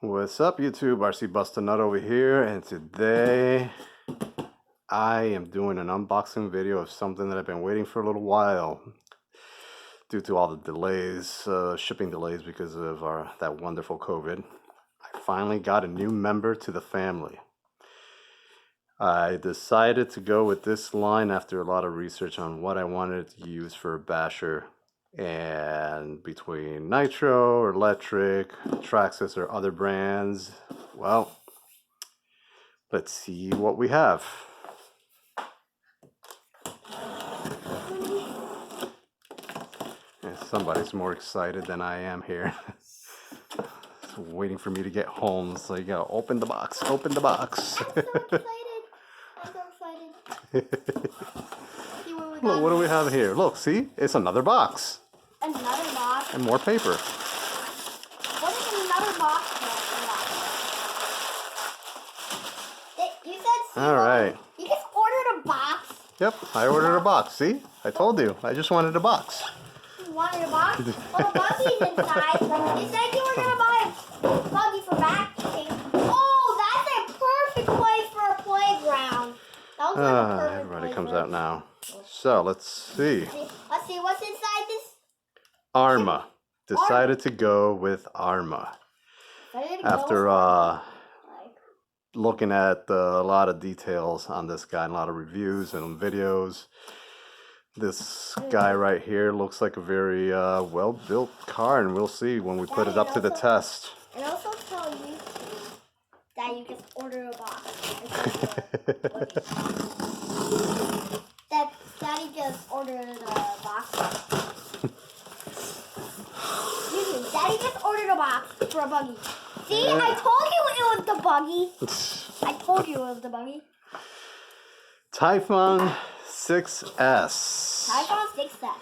What's up, YouTube? RC Busta Nut over here, and today I am doing an unboxing video of something that I've been waiting for a little while due to all the delays, shipping delays because of that wonderful COVID. I finally got a new member to the family. I decided to go with this line after a lot of research on what I wanted to use for a basher. And between Nitro, or Electric, Traxxas, or other brands, well, let's see what we have. And somebody's more excited than I am here. Waiting for me to get home, so you gotta open the box. Open the box. I'm so excited. See what we got. Look, what do we have here? Look, see? It's another box. Another box? And more paper. What is another box? You said Alright. You just ordered a box? Yep, I ordered a box. See? I told you. I just wanted a box. You wanted a box? Well, the buggy's inside. You said you were going to buy a buggy for vacuuming. Oh, that's a perfect place for a playground. That was like a perfect everybody playground. comes out now. So, let's see. Let's see what's inside this. Arrma. Decided to go with Arrma. After looking at a lot of details on this guy, and a lot of reviews and videos, this guy right here looks like a very well-built car, and we'll see when we put it up to the test. And also tell you that you just order a box. that Daddy just ordered a box. Excuse me, Daddy just ordered a box for a buggy. See, I told you it was the buggy. I told you it was the buggy. Typhon 6S. Typhon 6S.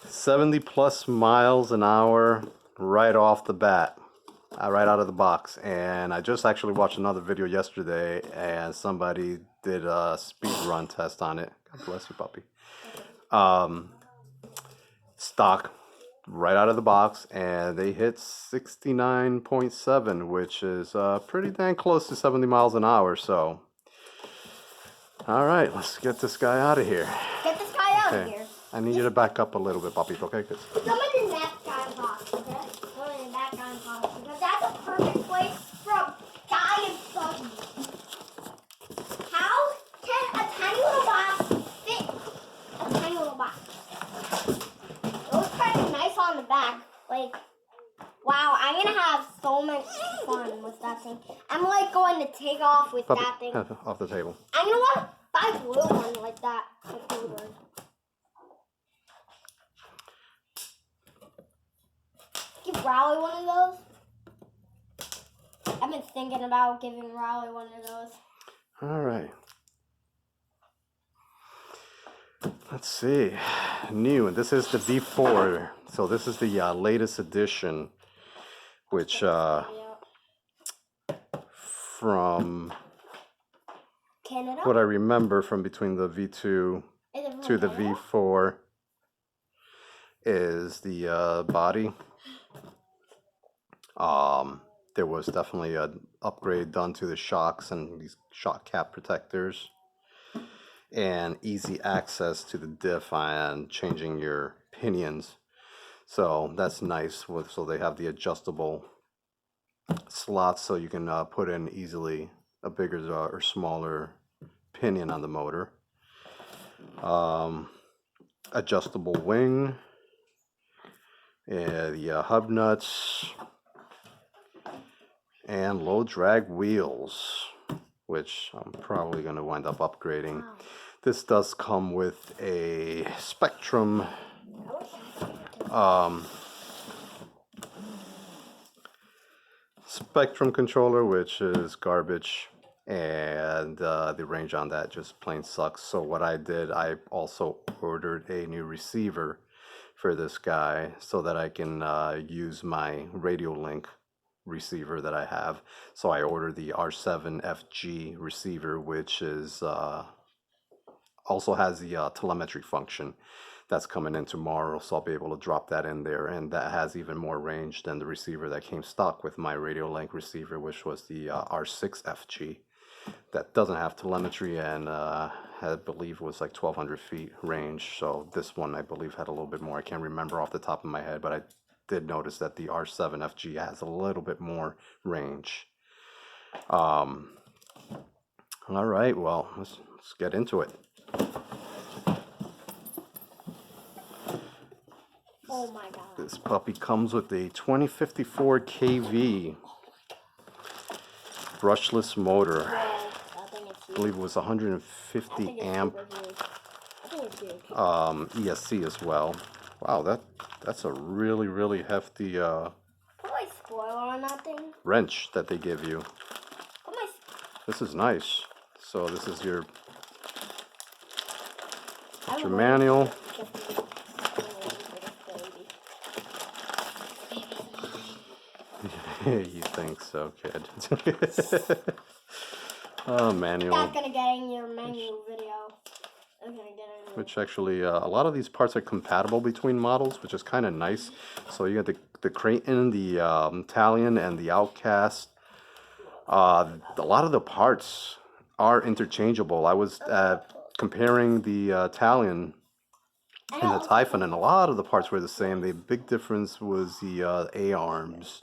70 plus miles an hour right off the bat. Right out of the box. And I just actually watched another video yesterday, and somebody did a speed run test on it. God bless you, puppy. Stock right out of the box, and they hit 69.7, which is pretty dang close to 70 miles an hour. So, all right, let's get this guy out of here. Get this guy out of here. I need you to back up a little bit, puppy, okay? Come in the next guy's box, okay? Come in that guy's box, because that's a perfect place for a giant buggy. How can a tiny little box fit a tiny little box? It looks kind of nice on the back. Like, wow, I'm going to have so much fun with that thing. I'm like going to take off with puppy, that thing. off the table. I'm going to want to buy a blue one like that. Like blue one. Give Raleigh one of those. I've been thinking about giving Raleigh one of those. All right. Let's see. New, and this is the V4. So this is the latest edition, which from Canada? what I remember from between the V2 to the V4 is the body. There was definitely an upgrade done to the shocks and these shock cap protectors, and easy access to the diff and changing your pinions. So that's nice. So they have the adjustable slots, so you can put in easily a bigger or smaller pinion on the motor. Adjustable wing, the hub nuts, and low drag wheels, which I'm probably going to wind up upgrading. Wow. This does come with a Spectrum Spectrum controller, which is garbage, and the range on that just plain sucks. So what I did, I also ordered a new receiver for this guy so that I can use my Radio Link receiver that I have. So I ordered the R7FG receiver, which is also has the telemetry function. That's coming in tomorrow, so I'll be able to drop that in there, and that has even more range than the receiver that came stock with my Radio Link receiver, which was the R6 FG. That doesn't have telemetry, and I believe was like 1,200 feet range. So this one, I believe, had a little bit more. I can't remember off the top of my head, but I did notice that the R7 FG has a little bit more range. All right, well, let's get into it. Oh my god. This puppy comes with a 2054 kV brushless motor. I I believe it was 150 amp ESC as well. Wow, that's a really hefty put my spoiler on that thing. wrench that they give you. Put my This is nice. So this is your manual. You think so, kid? Oh, manual. That's gonna get in your manual video. I'm gonna get in. Which actually, a lot of these parts are compatible between models, which is kind of nice. So you got the Creighton, the Italian, and the Outcast. A lot of the parts are interchangeable. I was comparing the Italian and the Typhon, and a lot of the parts were the same. The big difference was the A-arms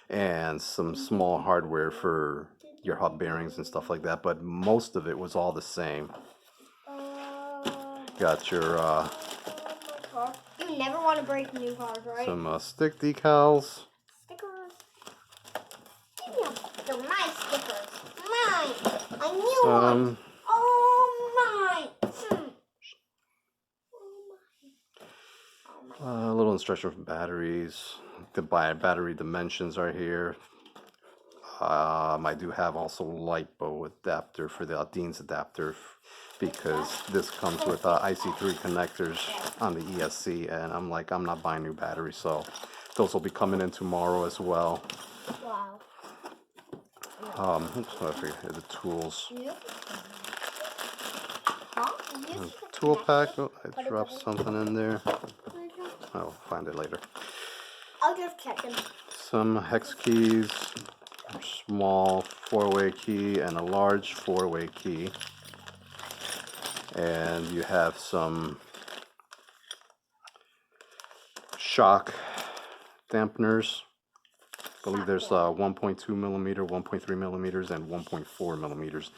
and some small hardware for your hub bearings and stuff like that, but most of it was all the same. Got your you never want to break new cars, right? some stick decals. Stickers. They're my stickers. Mine. I knew one. Oh my. A little instruction for batteries. The battery dimensions are here. I do have also LiPo adapter for the Dean's adapter, because this comes with IC3 connectors on the ESC, and I'm not buying new batteries, so those will be coming in tomorrow as well. Wow. Oops, I forget the tools. Huh? Tool pack. Oh, I dropped something in there. I'll find it later. I'll just check them. Some hex keys, a small 4-way key, and a large 4-way key. And you have some shock dampeners. I believe there's 1.2 millimeter, 1.3 millimeters, and 1.4 millimeters.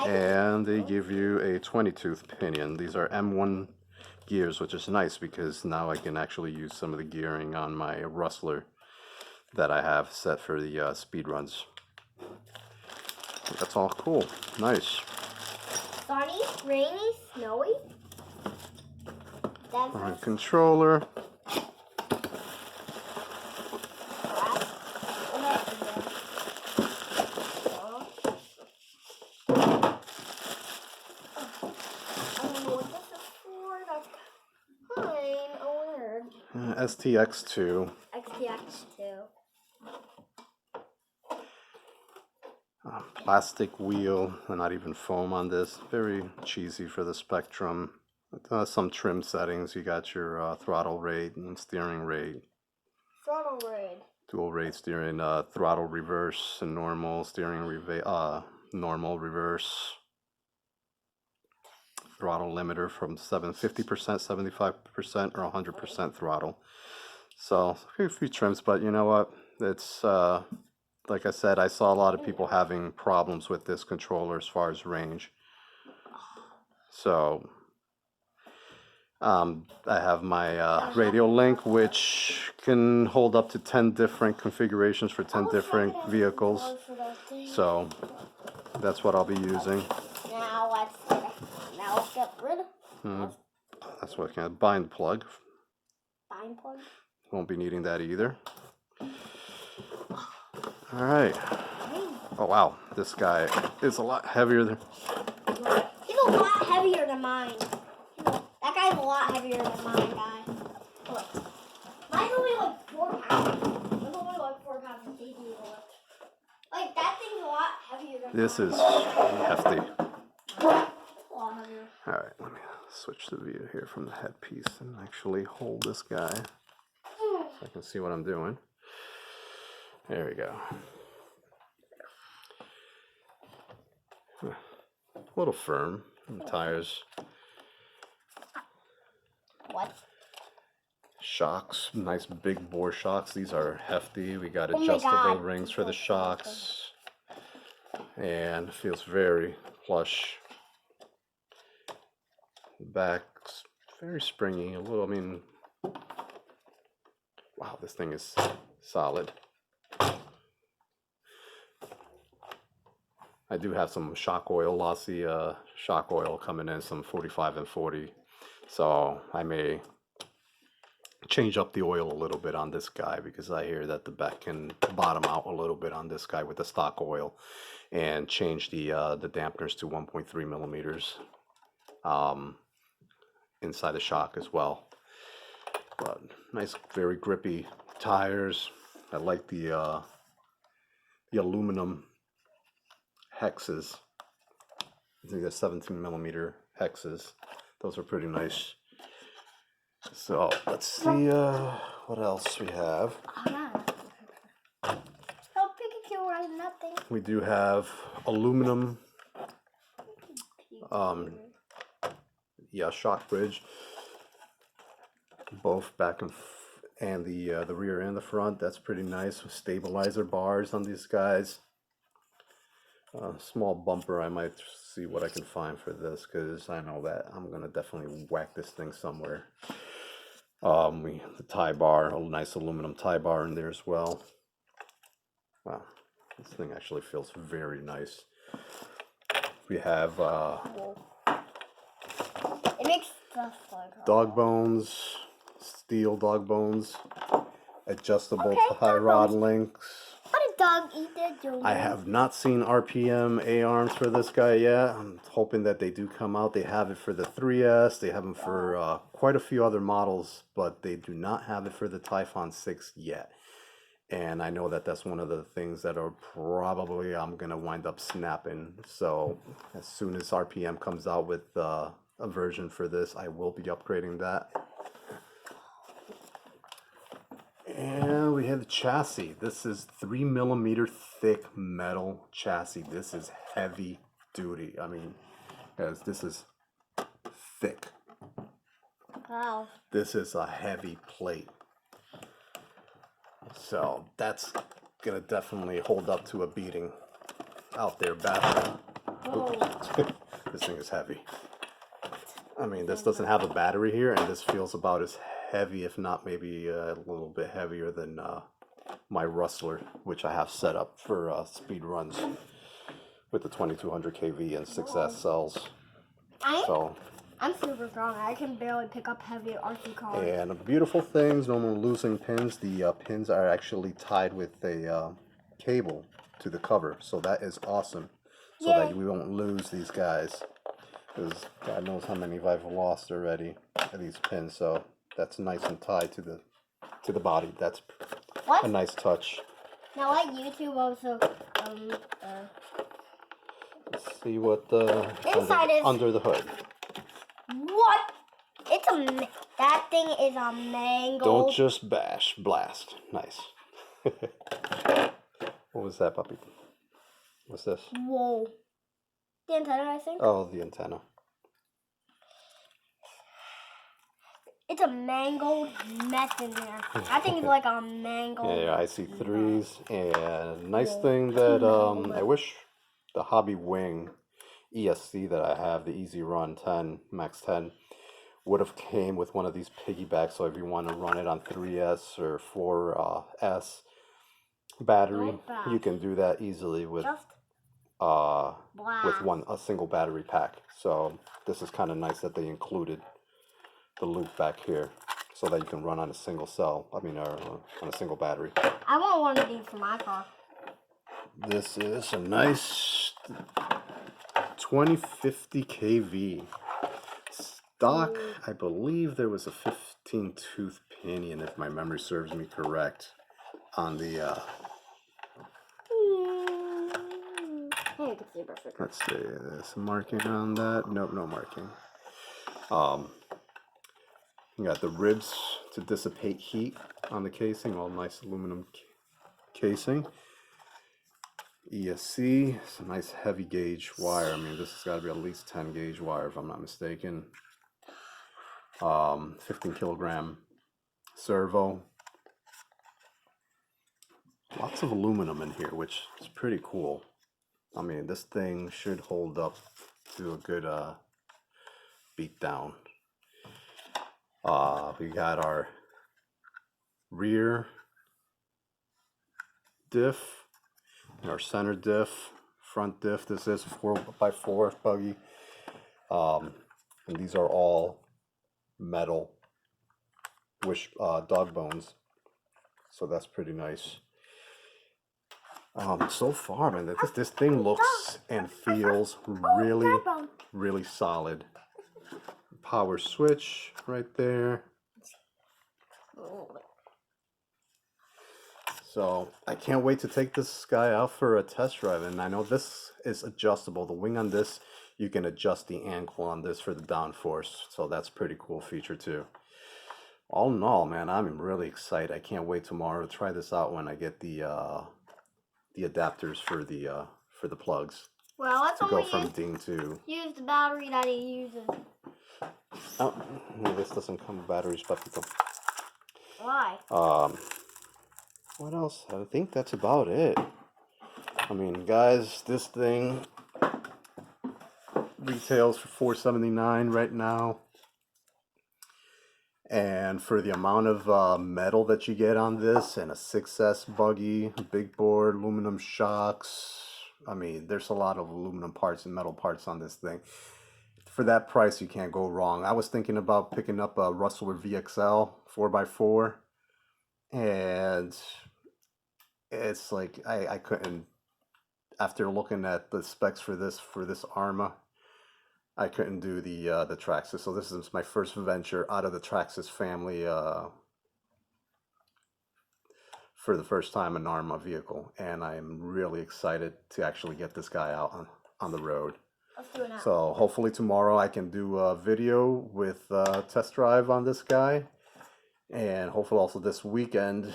And they give you a 20-tooth pinion. These are M1 gears, which is nice because now I can actually use some of the gearing on my Rustler that I have set for the speed runs. That's all cool. Nice. Sunny, rainy, snowy. Alright, controller. STX2. XTX2. Plastic wheel, not even foam on this. Very cheesy for the Spectrum. Some trim settings. You got your throttle rate and steering rate. Throttle rate. Dual rate steering, throttle reverse and normal, steering normal reverse. Throttle limiter from 50%, 75%, or 100% throttle. So a few trims, but you know what? It's like I said, I saw a lot of people having problems with this controller as far as range. So I have my Radio Link, which can hold up to 10 different configurations for 10 different vehicles. So that's what I'll be using. Now let's get rid of. That's what I can bind plug. Bind plug. Won't be needing that either. All right. Oh wow, this guy is a lot heavier than. He's a lot heavier than mine. That guy's a lot heavier than mine, guy. Look. Mine's only like 4 pounds. Mine's only like 4 pounds of easy to lift. Like, that thing's a lot heavier than This mine. is hefty. A lot heavier. All switch the view here from the headpiece and actually hold this guy so I can see what I'm doing. There we go. A little firm. And tires. What? Shocks, nice big bore shocks. These are hefty. We got Oh my adjustable God. rings for the shocks. And it feels very plush. The back's very springy. A little, I mean, wow, this thing is solid. I do have some shock oil, lossy shock oil coming in, some 45 and 40. So I may change up the oil a little bit on this guy because I hear that the back can bottom out a little bit on this guy with the stock oil, and change the dampeners to 1.3 millimeters inside the shock as well. But nice, very grippy tires. I like the aluminum hexes. I think they're 17 millimeter hexes. Those are pretty nice. So let's see what else we have. We do have aluminum shock bridge, both back and the rear and the front. That's pretty nice with stabilizer bars on these guys. Small bumper. I might see what I can find for this because I know that I'm gonna definitely whack this thing somewhere. The tie bar, a nice aluminum tie bar in there as well. Wow, this thing actually feels very nice. We have it makes stuff like dog bones, steel dog bones, adjustable Okay, tie dog rod bones. links. What a dog eat their donuts. I have not seen RPM A-arms for this guy yet. I'm hoping that they do come out. They have it for the 3S. They have them for quite a few other models, but they do not have it for the Typhon 6 yet. And I know that that's one of the things that are probably I'm going to wind up snapping. So as soon as RPM comes out with a version for this, I will be upgrading that. And we have the chassis. This is 3 millimeter thick metal chassis. This is heavy duty. I mean, guys, this is thick. Wow. This is a heavy plate. So that's gonna definitely hold up to a beating out there battling. This thing is heavy. I mean, this doesn't have a battery here, and this feels about as heavy, if not maybe a little bit heavier than my Rustler, which I have set up for speed runs with the 2200 kV and 6S cells. I'm super strong. I can barely pick up heavy RC cars. And beautiful things, no more losing pins. The pins are actually tied with a cable to the cover, so that is awesome. So that we won't lose these guys, because God knows how many I've lost already of these pins. So that's nice and tied to the body. That's a nice touch. Now, like YouTube also, Let's see what the inside is under the hood. What? That thing is a mango. Don't just bash, blast. Nice. What was that, puppy? What's this? Whoa. The antenna, I think. Oh, the antenna. It's a mango mess in there. I think it's like a mango. Yeah, I see threes. And nice thing that I wish the Hobby Wing ESC that I have, the Easy Run 10, Max 10, would have came with one of these piggybacks. So if you want to run it on 3S or 4S battery, you can do that easily with a single battery pack. So this is kind of nice that they included the loop back here so that you can run on a single cell. I mean, on a single battery. I want one of these for my car. This is a nice 2050 kV stock. I believe there was a 15 tooth pinion, if my memory serves me correct, on the let's see, there's some marking on that. Nope, no marking. You got the ribs to dissipate heat on the casing, all nice aluminum casing. ESC, it's a nice heavy gauge wire. I mean, this has got to be at least 10 gauge wire if I'm not mistaken. 15 kilogram servo. Lots of aluminum in here, which is pretty cool. I mean, this thing should hold up to a good beat down. We got our rear diff, our center diff, front diff. This is 4x4 buggy, and these are all metal dog bones, so that's pretty nice. So far, man, this thing looks and feels really solid. Power switch right there. So I can't wait to take this guy out for a test drive, and I know this is adjustable. The wing on this, you can adjust the ankle on this for the downforce, so that's a pretty cool feature too. All in all, man, I'm really excited. I can't wait tomorrow to try this out when I get the adapters for the plugs. Well, let's to go from ding to use the battery that he uses. Oh, no, this doesn't come with batteries, but Why? What else? I think that's about it. I mean, guys, this thing retails for $479 right now, and for the amount of metal that you get on this, and a 6S buggy, big board, aluminum shocks. I mean, there's a lot of aluminum parts and metal parts on this thing. For that price, you can't go wrong. I was thinking about picking up a Rustler VXL 4x4, and it's like I couldn't, after looking at the specs for this Arrma, I couldn't do the Traxxas. So this is my first venture out of the Traxxas family for the first time, an Arrma vehicle, and I'm really excited to actually get this guy out on the road. Let's do it now. So hopefully tomorrow I can do a video with test drive on this guy, and hopefully also this weekend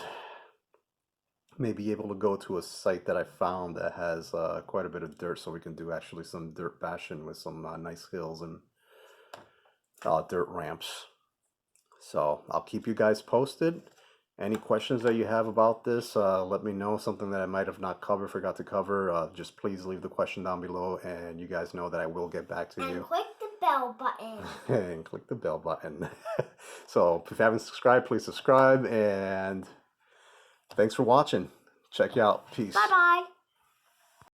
maybe able to go to a site that I found that has quite a bit of dirt, so we can do actually some dirt bashing with some nice hills and dirt ramps. So I'll keep you guys posted. Any questions that you have about this, let me know. Something that I might have not forgot to cover, just please leave the question down below, and you guys know that I will get back to you. And click the bell button. And click the bell button. So if you haven't subscribed, please subscribe, and thanks for watching. Check you out. Peace. Bye-bye.